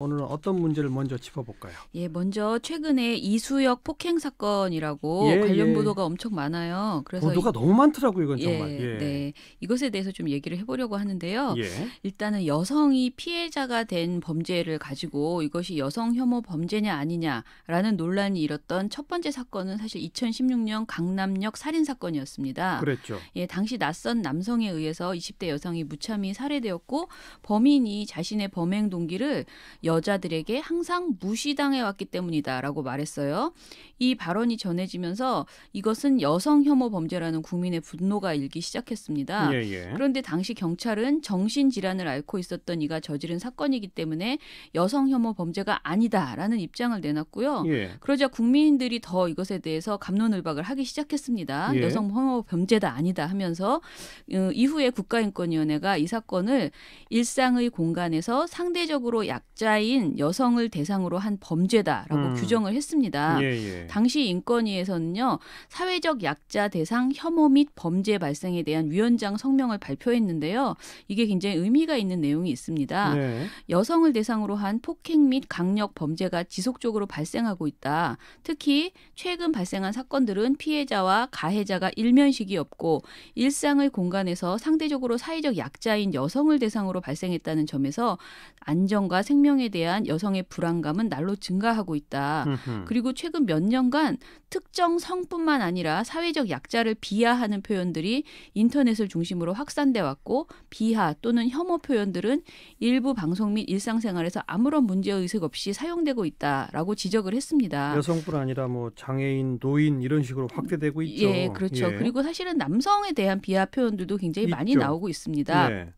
오늘은 어떤 문제를 먼저 짚어볼까요? 예, 먼저 최근에 이수역 폭행 사건이라고 예, 관련 예. 보도가 엄청 많아요. 그래서 보도가 너무 많더라고요, 이건 정말. 예, 네. 이것에 대해서 좀 얘기를 해보려고 하는데요. 예. 일단은 여성이 피해자가 된 범죄를 가지고 이것이 여성 혐오 범죄냐 아니냐라는 논란이 일었던 첫 번째 사건은 사실 2016년 강남역 살인 사건이었습니다. 그랬죠. 예, 당시 낯선 남성에 의해서 20대 여성이 무참히 살해되었고 범인이 자신의 범행 동기를 여자들에게 항상 무시당해 왔기 때문이다라고 말했어요. 이 발언이 전해지면서 이것은 여성 혐오 범죄라는 국민의 분노가 일기 시작했습니다. 예, 예. 그런데 당시 경찰은 정신질환을 앓고 있었던 이가 저지른 사건이기 때문에 여성 혐오 범죄가 아니다라는 입장을 내놨고요. 예. 그러자 국민들이 더 이것에 대해서 갑론을박을 하기 시작했습니다. 예. 여성 혐오 범죄다 아니다 하면서 이후에 국가인권위원회가 이 사건을 일상의 공간에서 상대적으로 약자인 여성을 대상으로 한 범죄다라고 규정을 했습니다. 예, 예. 당시 인권위에서는요. 사회적 약자 대상 혐오 및 범죄 발생에 대한 위원장 성명을 발표했는데요. 이게 굉장히 의미가 있는 내용이 있습니다. 네. 여성을 대상으로 한 폭행 및 강력 범죄가 지속적으로 발생하고 있다. 특히 최근 발생한 사건들은 피해자와 가해자가 일면식이 없고 일상의 공간에서 상대적으로 사회적 약자인 여성을 대상으로 발생했다는 점에서 안전과 생명에 대한 여성의 불안감은 날로 증가하고 있다. 그리고 최근 몇 년간 특정 성뿐만 아니라 사회적 약자를 비하하는 표현들이 인터넷을 중심으로 확산돼 왔고 비하 또는 혐오 표현들은 일부 방송 및 일상생활에서 아무런 문제의식 없이 사용되고 있다라고 지적을 했습니다. 여성뿐 아니라 뭐 장애인, 노인 이런 식으로 확대되고 있죠. 예, 그렇죠. 예. 그리고 사실은 남성에 대한 비하 표현들도 굉장히 많이 있죠. 나오고 있습니다. 예.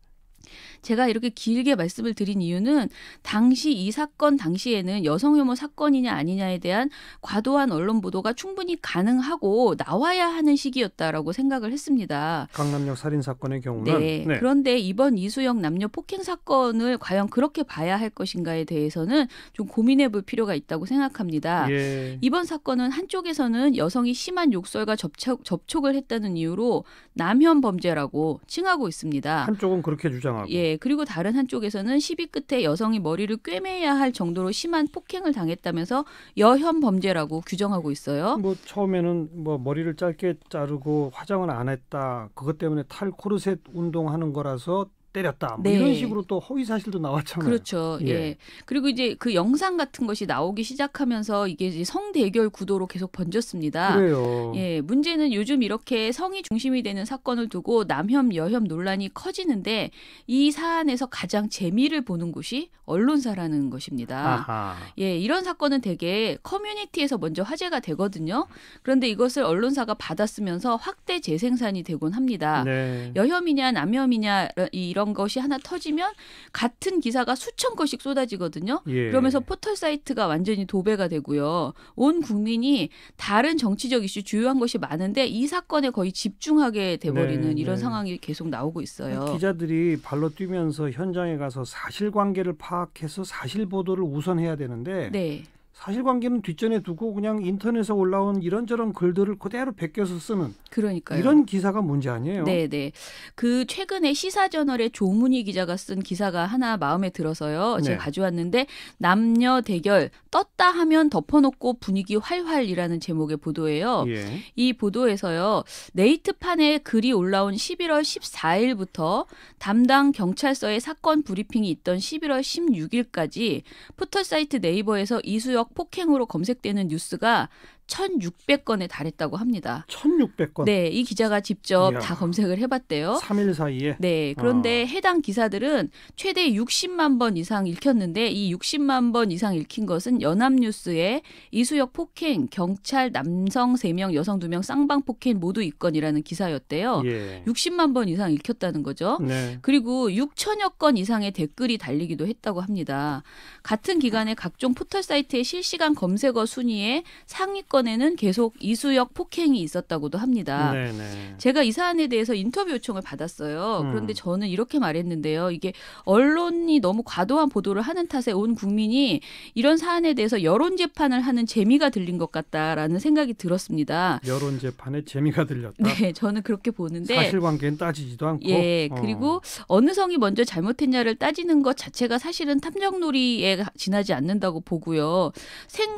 제가 이렇게 길게 말씀을 드린 이유는 당시 이 사건 당시에는 여성 혐오 사건이냐 아니냐에 대한 과도한 언론 보도가 충분히 가능하고 나와야 하는 시기였다라고 생각을 했습니다. 강남역 살인 사건의 경우는 네. 그런데 이번 이수역 남녀 폭행 사건을 과연 그렇게 봐야 할 것인가에 대해서는 좀 고민해 볼 필요가 있다고 생각합니다. 예. 이번 사건은 한쪽에서는 여성이 심한 욕설과 접촉을 했다는 이유로 남혐 범죄라고 칭하고 있습니다. 한쪽은 그렇게 주장하고. 예, 그리고 다른 한쪽에서는 시비 끝에 여성이 머리를 꿰매야 할 정도로 심한 폭행을 당했다면서 여혐 범죄라고 규정하고 있어요. 뭐 처음에는 뭐 머리를 짧게 자르고 화장을 안 했다. 그것 때문에 탈 코르셋 운동하는 거라서 때렸다. 뭐 네. 이런 식으로 또 허위 사실도 나왔잖아요. 그렇죠. 예. 그리고 이제 그 영상 같은 것이 나오기 시작하면서 이게 이제 성대결 구도로 계속 번졌습니다. 그래요. 예, 문제는 요즘 이렇게 성이 중심이 되는 사건을 두고 남혐, 여혐 논란이 커지는데 이 사안에서 가장 재미를 보는 곳이 언론사라는 것입니다. 아하. 예, 이런 사건은 대개 커뮤니티에서 먼저 화제가 되거든요. 그런데 이것을 언론사가 받아쓰면서 확대 재생산이 되곤 합니다. 네. 여혐이냐 남혐이냐 이런 것이 하나 터지면 같은 기사가 수천 건씩 쏟아지거든요. 예. 그러면서 포털 사이트가 완전히 도배가 되고요. 온 국민이 다른 정치적 이슈 주요한 것이 많은데 이 사건에 거의 집중하게 돼버리는 네, 이런 네. 상황이 계속 나오고 있어요. 기자들이 발로 뛰면서 현장에 가서 사실관계를 파악해서 사실 보도를 우선해야 되는데 네. 사실관계는 뒷전에 두고 그냥 인터넷에 올라온 이런저런 글들을 그대로 베껴서 쓰는 그러니까요. 이런 기사가 문제 아니에요? 네, 네. 그 최근에 시사저널의 조문희 기자가 쓴 기사가 하나 마음에 들어서요. 제가 네. 가져왔는데 남녀 대결 떴다 하면 덮어놓고 분위기 활활이라는 제목의 보도예요. 예. 이 보도에서요. 네이트판에 글이 올라온 11월 14일부터 담당 경찰서에 사건 브리핑이 있던 11월 16일까지 포털 사이트 네이버에서 이수역 폭행으로 검색되는 뉴스가 1,600건에 달했다고 합니다. 1,600건. 네, 이 기자가 직접 이야. 다 검색을 해봤대요. 3일 사이에. 네, 그런데 해당 기사들은 최대 60만 번 이상 읽혔는데 이 60만 번 이상 읽힌 것은 연합뉴스에 이수역 폭행, 경찰 남성 3명, 여성 2명 쌍방 폭행 모두 입건이라는 기사였대요. 예. 60만 번 이상 읽혔다는 거죠. 네. 그리고 6천여 건 이상의 댓글이 달리기도 했다고 합니다. 같은 기간에 각종 포털 사이트의 실시간 검색어 순위에 상위권 사건에는 계속 이수역 폭행이 있었다고도 합니다. 네네. 제가 이 사안에 대해서 인터뷰 요청을 받았어요. 그런데 저는 이렇게 말했는데요. 이게 언론이 너무 과도한 보도를 하는 탓에 온 국민이 이런 사안에 대해서 여론 재판을 하는 재미가 들린 것 같다라는 생각이 들었습니다. 여론 재판에 재미가 들렸다. 네, 저는 그렇게 보는데 사실관계는 따지지도 않고. 예, 그리고 어느 성이 먼저 잘못했냐를 따지는 것 자체가 사실은 탐정놀이에 지나지 않는다고 보고요.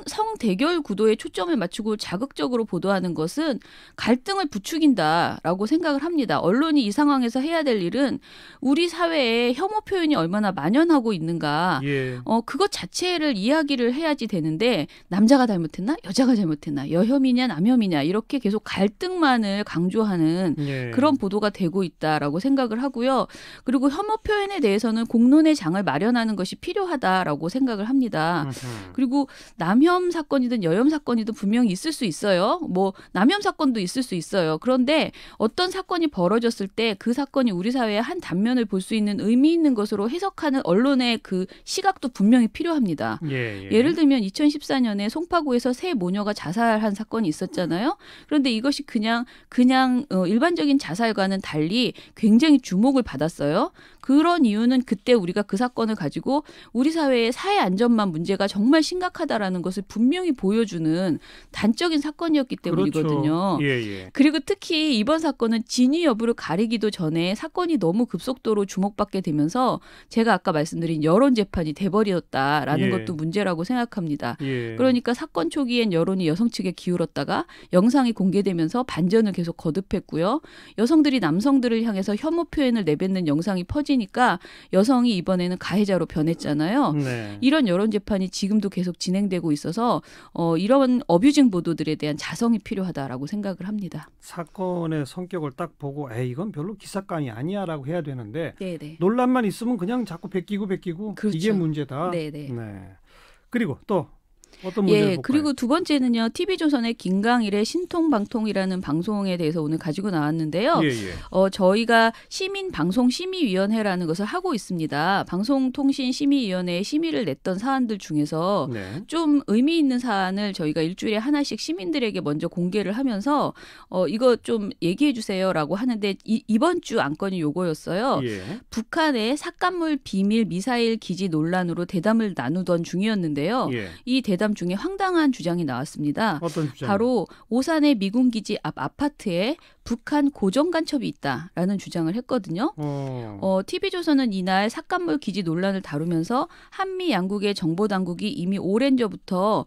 성 대결 구도에 초점을 맞추고 자극적으로 보도하는 것은 갈등을 부추긴다라고 생각을 합니다. 언론이 이 상황에서 해야 될 일은 우리 사회에 혐오 표현이 얼마나 만연하고 있는가, 예. 그것 자체를 이야기를 해야지 되는데 남자가 잘못했나, 여자가 잘못했나, 여혐이냐, 남혐이냐 이렇게 계속 갈등만을 강조하는 예. 그런 보도가 되고 있다라고 생각을 하고요. 그리고 혐오 표현에 대해서는 공론의 장을 마련하는 것이 필요하다라고 생각을 합니다. 그리고 남혐 사건이든 여혐 사건이든 분명히 있을 수 있어요. 뭐 남혐 사건도 있을 수 있어요. 그런데 어떤 사건이 벌어졌을 때 그 사건이 우리 사회의 한 단면을 볼 수 있는 의미 있는 것으로 해석하는 언론의 그 시각도 분명히 필요합니다. 예. 예를 들면 2014년에 송파구에서 세 모녀가 자살한 사건이 있었잖아요. 그런데 이것이 그냥 일반적인 자살과는 달리 굉장히 주목을 받았어요. 그런 이유는 그때 우리가 그 사건을 가지고 우리 사회의 사회 안전망 문제가 정말 심각하다라는 것을 분명히 보여주는 단적인 사건이었기 때문이거든요. 그렇죠. 예. 그리고 특히 이번 사건은 진위 여부를 가리기도 전에 사건이 너무 급속도로 주목받게 되면서 제가 아까 말씀드린 여론 재판이 돼버렸다라는 예. 것도 문제라고 생각합니다. 예. 그러니까 사건 초기엔 여론이 여성 측에 기울었다가 영상이 공개되면서 반전을 계속 거듭했고요. 여성들이 남성들을 향해서 혐오 표현을 내뱉는 영상이 퍼지니까 여성이 이번에는 가해자로 변했잖아요. 네. 이런 여론 재판이 지금도 계속 진행되고 있어서 이런 어뷰징 보도들에 대한 자성이 필요하다라고 생각을 합니다. 사건의 성격을 딱 보고 이건 별로 기사감이 아니야라고 해야 되는데 네네. 논란만 있으면 그냥 자꾸 베끼고 그렇죠. 이게 문제다. 네네. 네. 그리고 또 어떤 문제를 볼까요? 그리고 두 번째는요. TV조선의 김강일의 신통방통이라는 방송에 대해서 오늘 가지고 나왔는데요. 예. 저희가 시민방송심의위원회라는 것을 하고 있습니다. 방송통신심의위원회에 심의를 냈던 사안들 중에서 네. 좀 의미 있는 사안을 저희가 일주일에 하나씩 시민들에게 먼저 공개를 하면서 이거 좀 얘기해 주세요라고 하는데 이번 주 안건이 요거였어요. 예. 북한의 삭간물 비밀 미사일 기지 논란으로 대담을 나누던 중이었는데요. 예. 이 대담 중에 황당한 주장이 나왔습니다. 어떤 주장? 바로 오산의 미군 기지 앞 아파트에 북한 고정 간첩이 있다라는 주장을 했거든요. TV조선은 이날 삭간물 기지 논란을 다루면서 한미 양국의 정보 당국이 이미 오랜 전부터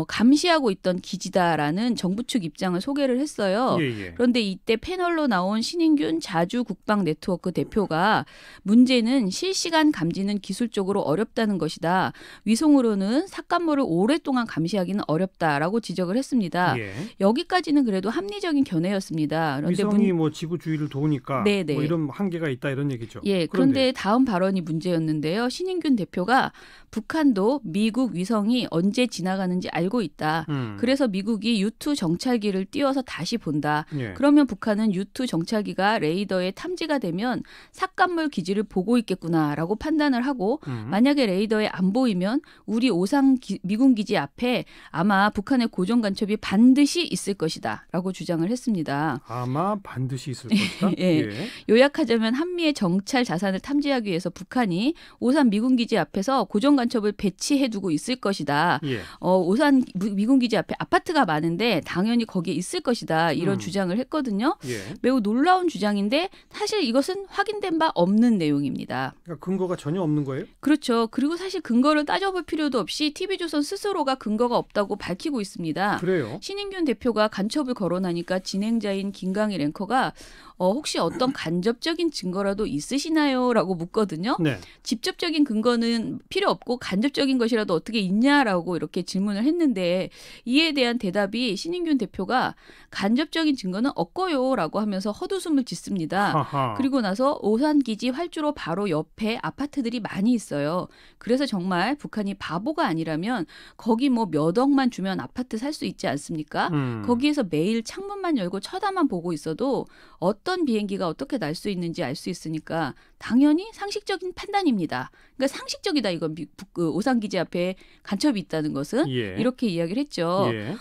감시하고 있던 기지다라는 정부 측 입장을 소개를 했어요. 예. 그런데 이때 패널로 나온 신인균 자주 국방 네트워크 대표가 문제는 실시간 감지는 기술적으로 어렵다는 것이다. 위성으로는 삭간물을 오랫동안 감시하기는 어렵다라고 지적을 했습니다. 예. 여기까지는 그래도 합리적인 견해였습니다. 그런데 위성이 뭐 지구 주위를 도우니까 네네. 뭐 이런 한계가 있다 이런 얘기죠. 예, 그런데 다음 발언이 문제였는데요. 신인균 대표가 북한도 미국 위성이 언제 지나가는지 알고 있다. 그래서 미국이 U2 정찰기를 띄워서 다시 본다. 예. 그러면 북한은 U2 정찰기가 레이더에 탐지가 되면 삭간물 기지를 보고 있겠구나라고 판단을 하고 만약에 레이더에 안 보이면 우리 오산 미군 기지 앞에 아마 북한의 고정 간첩이 반드시 있을 것이다라고 주장을 했습니다. 아마 반드시 있을 것이다. 예. 요약하자면 한미의 정찰 자산을 탐지하기 위해서 북한이 오산 미군 기지 앞에서 고정 간첩을 배치해두고 있을 것이다. 예. 오산 미군 기지 앞에 아파트가 많은데 당연히 거기에 있을 것이다. 이런 주장을 했거든요. 예. 매우 놀라운 주장인데 사실 이것은 확인된 바 없는 내용입니다. 그러니까 근거가 전혀 없는 거예요? 그렇죠. 그리고 사실 근거를 따져볼 필요도 없이 TV조선 스스로가 근거가 없다고 밝히고 있습니다. 그래요? 신인균 대표가 간첩을 거론하니까 진행자인 김강일 앵커가 혹시 어떤 간접적인 증거라도 있으시나요? 라고 묻거든요. 네. 직접적인 근거는 필요 없고 간접적인 것이라도 어떻게 있냐라고 이렇게 질문을 했는데 이에 대한 대답이 신인균 대표가 간접적인 증거는 없고요 라고 하면서 헛웃음을 짓습니다. 하하. 그리고 나서 오산기지 활주로 바로 옆에 아파트들이 많이 있어요. 그래서 정말 북한이 바보가 아니라면 거기 뭐 몇 억만 주면 아파트 살 수 있지 않습니까? 거기에서 매일 창문만 열고 쳐다만 보고 보고 있어도 어떤 비행기가 어떻게 날 수 있는지 알 수 있으니까 당연히 상식적인 판단입니다. 그러니까 상식적이다 이건 오상기지 앞에 간첩이 있다는 것은 예. 이렇게 이야기를 했죠. 예.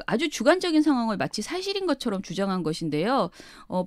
아주 주관적인 상황을 마치 사실인 것처럼 주장한 것인데요.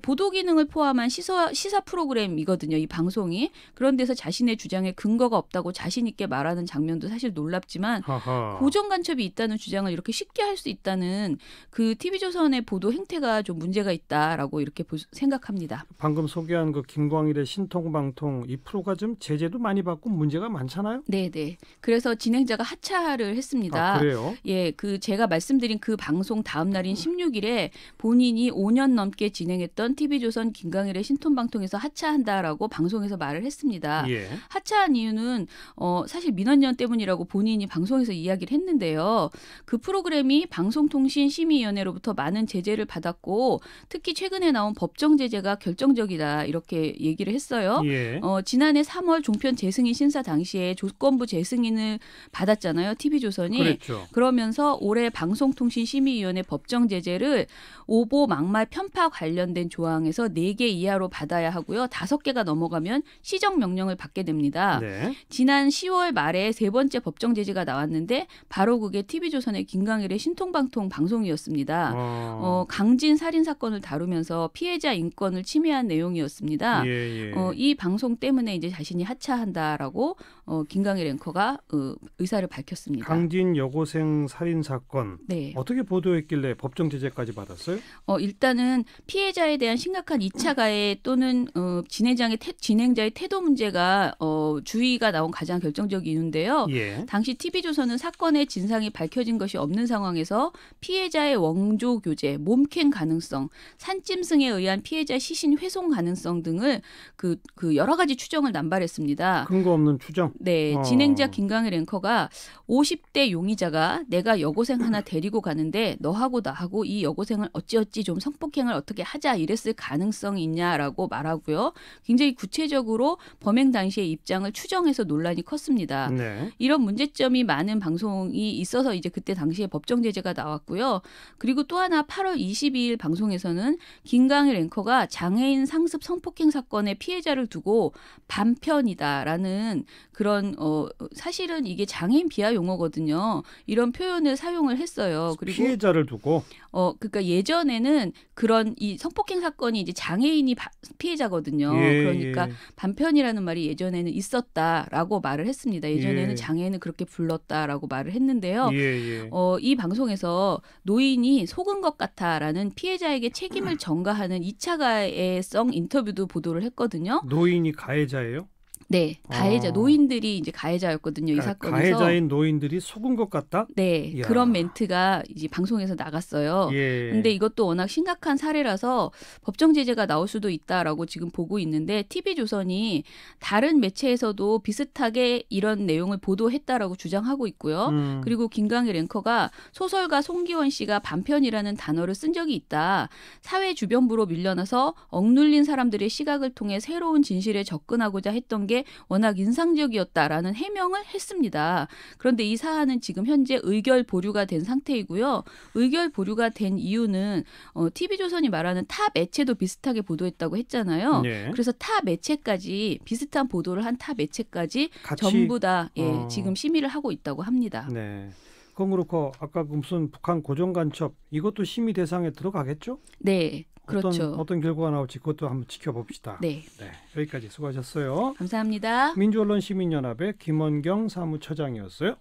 보도 기능을 포함한 시사 프로그램이거든요. 이 방송이. 그런 데서 자신의 주장에 근거가 없다고 자신 있게 말하는 장면도 사실 놀랍지만 하하. 고정 간첩이 있다는 주장을 이렇게 쉽게 할 수 있다는 그 TV조선의 보도 행태가 좀 문제가 있다라고 이렇게 생각합니다. 방금 소개한 그 김광일의 신통방통 이 프로가 좀 제재도 많이 받고 문제가 많잖아요. 네네. 그래서 진행자가 하차를 했습니다. 아, 그래요? 예, 제가 말씀드린 그 방송 다음 날인 16일에 본인이 5년 넘게 진행했던 TV조선 김광일의 신통방통에서 하차한다라고 방송에서 말을 했습니다. 예. 하차한 이유는 사실 민원연 때문이라고 본인이 방송에서 이야기를 했는데요. 그 프로그램이 방송통신심의위원회로부터 많은 제재를 받았고 특히 최근에 나온 법정 제재가 결정적이다 이렇게 얘기를 했어요. 예. 지난해 3월 종편 재승인 심사 당시에 조건부 재승인을 받았잖아요. TV조선이. 그랬죠. 그러면서 올해 방송통신심의위원회 법정 제재를 오보, 막말, 편파 관련된 조항에서 4개 이하로 받아야 하고요. 5개가 넘어가면 시정 명령을 받게 됩니다. 네. 지난 10월 말에 3번째 법정 제재가 나왔는데 바로 그게 TV조선의 김광일의 신통방통 방송이었습니다. 강진 살인 사건을 다루면서 피해자 인권을 침해한 내용이었습니다. 예, 예. 이 방송 때문에 이제 자신이 하차한다라고 김광일 앵커가 의사를 밝혔습니다. 강진 여고생 살인 사건 네. 어떻게 보도했길래 법정 제재까지 받았어요? 일단은 피해자에 대한 심각한 2차 가해 또는 진행자의 태도 문제가 주의가 나온 가장 결정적인 이유인데요. 예. 당시 TV조선은 사건의 진상이 밝혀진 것이 없는 상황에서 피해자의 원조 교제, 몸캔 가능성, 산짐승에 의한 피해자 시신 훼손 가능성 등을 그 여러 가지 추정을 남발했습니다. 근거 없는 추정? 네, 진행자 김광일 앵커가 50대 용의자가 내가 여고생 하나 데리고 가는데 너하고 나하고 이 여고생을 어찌어찌 좀 성폭행을 어떻게 하자 이랬을 가능성이 있냐라고 말하고요. 굉장히 구체적으로 범행 당시의 입장을 추정해서 논란이 컸습니다. 네. 이런 문제점이 많은 방송이 있어서 이제 그때 당시에 법정 제재가 나왔고요. 그리고 또 하나 8월 22일 방송에서는 김광일 앵커가 장애인 상습 성폭행 사건의 피해자를 두고 반편이다라는 그런 사실은 이게 장애인 비하 용어거든요. 이런 표현을 사용을 했어요. 그리고 피해자를 두고 그러니까 예전에는 그런 이 성폭행 사건이 이제 장애인이 피해자거든요. 예, 그러니까 예. 반편이라는 말이 예전에는 있었다라고 말을 했습니다. 예전에는 예. 장애인을 그렇게 불렀다라고 말을 했는데요. 예, 예. 이 방송에서 노인이 속은 것 같아라는 피해자에게 책임을 전가하는 2차 가해성 인터뷰도 보도를 했거든요. 노인이 가해자예요? 네, 가해자 노인들이 이제 가해자였거든요. 이 사건에서. 가해자인 노인들이 속은 것 같다? 네, 이야. 그런 멘트가 이제 방송에서 나갔어요. 예. 근데 이것도 워낙 심각한 사례라서 법정 제재가 나올 수도 있다라고 지금 보고 있는데 TV조선이 다른 매체에서도 비슷하게 이런 내용을 보도했다라고 주장하고 있고요. 그리고 김광일 앵커가 소설가 송기원 씨가 반편이라는 단어를 쓴 적이 있다. 사회 주변부로 밀려나서 억눌린 사람들의 시각을 통해 새로운 진실에 접근하고자 했던 게 워낙 인상적이었다라는 해명을 했습니다. 그런데 이 사안은 지금 현재 의결 보류가 된 상태이고요. 의결 보류가 된 이유는 TV조선이 말하는 타 매체도 비슷하게 보도했다고 했잖아요. 네. 그래서 타 매체까지 비슷한 보도를 한 타 매체까지 같이? 전부 다 지금 심의를 하고 있다고 합니다. 네. 그건 그렇고 아까 무슨 북한 고정 간첩 이것도 심의 대상에 들어가겠죠? 네. 그렇죠. 어떤 결과가 나올지 그것도 한번 지켜봅시다. 네. 네. 여기까지 수고하셨어요. 감사합니다. 민주언론시민연합의 김원경 사무처장이었어요.